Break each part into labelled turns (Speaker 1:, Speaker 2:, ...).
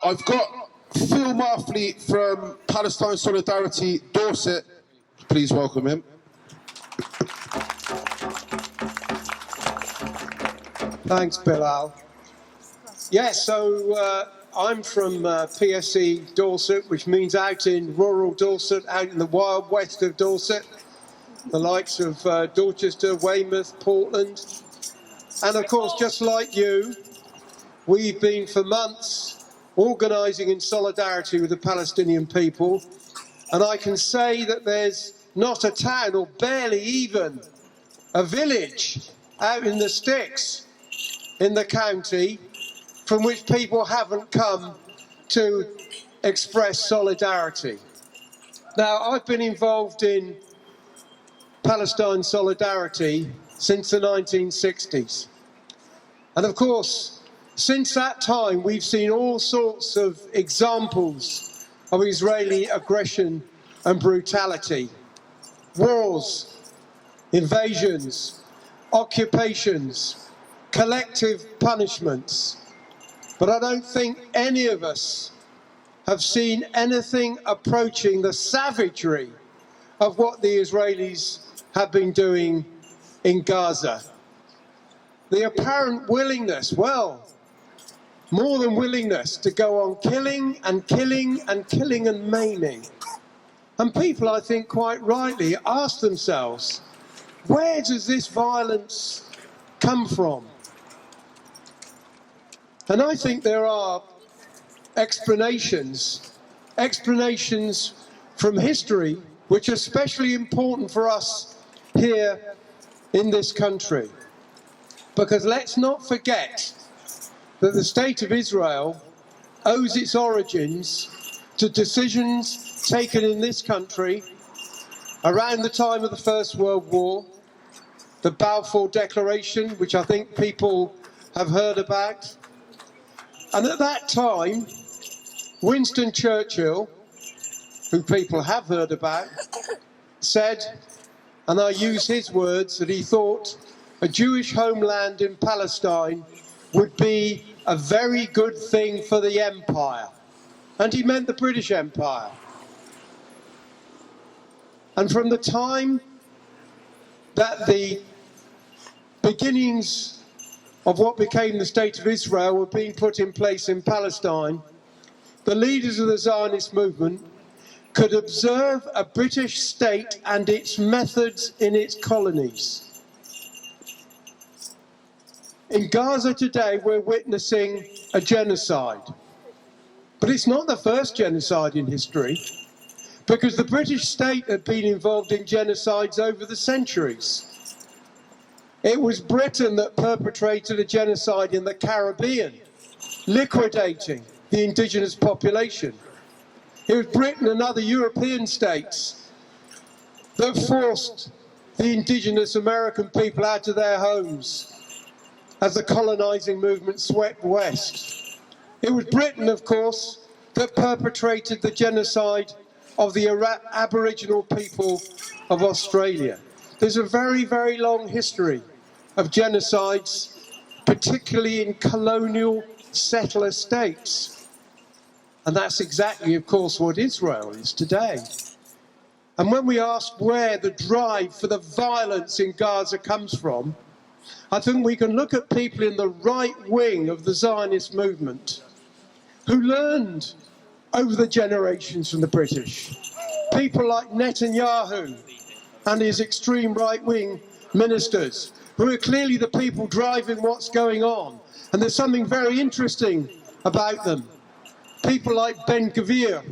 Speaker 1: I've got Phil Marfleet from Palestine Solidarity, Dorset. Please welcome him.
Speaker 2: Thanks, Bilal. Yes, so I'm from PSE Dorset, which means out in rural Dorset, out in the wild west of Dorset, the likes of Dorchester, Weymouth, Portland. And of course, just like you, we've been for months organising in solidarity with the Palestinian people. And I can say that there's not a town, or barely even a village out in the sticks in the county from which people haven't come to express solidarity. Now, I've been involved in Palestine Solidarity since the 1960s. And of course, since that time, we've seen all sorts of examples of Israeli aggression and brutality. Wars, invasions, occupations, collective punishments. But I don't think any of us have seen anything approaching the savagery of what the Israelis have been doing in Gaza. The apparent willingness, well, more than willingness, to go on killing and killing and killing and maiming. And people, I think, quite rightly ask themselves, where does this violence come from? And I think there are explanations from history, which are especially important for us here in this country. Because let's not forget that the State of Israel owes its origins to decisions taken in this country around the time of the First World War, the Balfour Declaration, which I think people have heard about. And at that time, Winston Churchill, who people have heard about, said, and I use his words, that he thought a Jewish homeland in Palestine would be a very good thing for the empire. And he meant the British Empire. And from the time that the beginnings of what became the State of Israel were being put in place in Palestine, the leaders of the Zionist movement could observe a British state and its methods in its colonies. In Gaza today, we're witnessing a genocide. But it's not the first genocide in history, because the British state had been involved in genocides over the centuries. It was Britain that perpetrated a genocide in the Caribbean, liquidating the indigenous population. It was Britain and other European states that forced the indigenous American people out of their homes as the colonising movement swept west. It was Britain, of course, that perpetrated the genocide of the Aboriginal people of Australia. There's a very, very long history of genocides, particularly in colonial settler states. And that's exactly, of course, what Israel is today. And when we ask where the drive for the violence in Gaza comes from, I think we can look at people in the right wing of the Zionist movement who learned over the generations from the British. People like Netanyahu and his extreme right-wing ministers, who are clearly the people driving what's going on. And there's something very interesting about them. People like Ben Gvir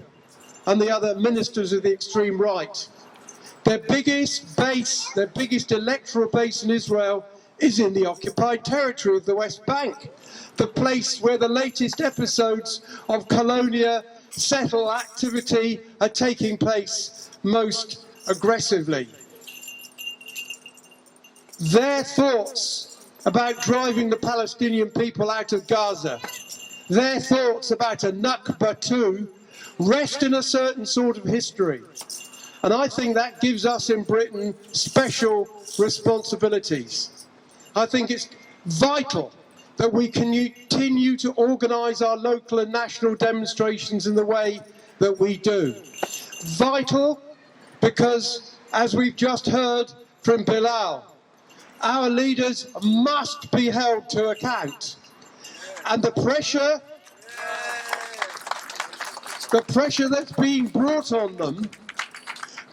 Speaker 2: and the other ministers of the extreme right. Their biggest base, their biggest electoral base in Israel is in the occupied territory of the West Bank, the place where the latest episodes of colonial settle activity are taking place most aggressively. Their thoughts about driving the Palestinian people out of Gaza, their thoughts about a Nakba too, rest in a certain sort of history. And I think that gives us in Britain special responsibilities. I think it's vital that we continue to organise our local and national demonstrations in the way that we do. Vital because, as we've just heard from Bilal, our leaders must be held to account. And the pressure that's being brought on them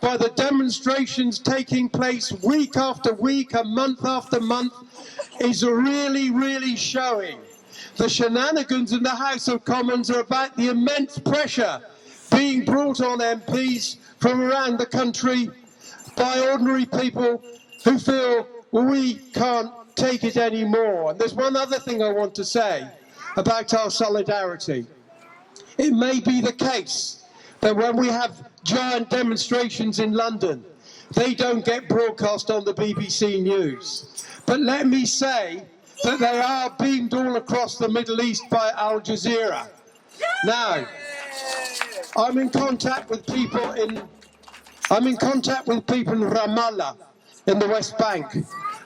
Speaker 2: by the demonstrations taking place week after week and month after month is really, really showing. The shenanigans in the House of Commons are about the immense pressure being brought on MPs from around the country by ordinary people who feel, well, we can't take it anymore. And there's one other thing I want to say about our solidarity. It may be the case that when we have giant demonstrations in London, they don't get broadcast on the BBC News. But let me say that they are beamed all across the Middle East by Al Jazeera. Now, I'm in contact with people in Ramallah, in the West Bank,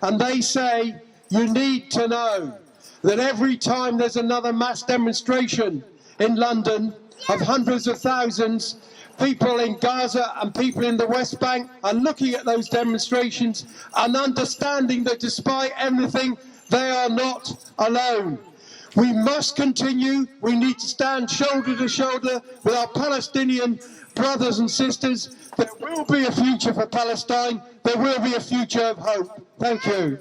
Speaker 2: and they say you need to know that every time there's another mass demonstration in London of hundreds of thousands, people in Gaza and people in the West Bank are looking at those demonstrations and understanding that despite everything, they are not alone. We must continue. We need to stand shoulder to shoulder with our Palestinian brothers and sisters. There will be a future for Palestine. There will be a future of hope. Thank you.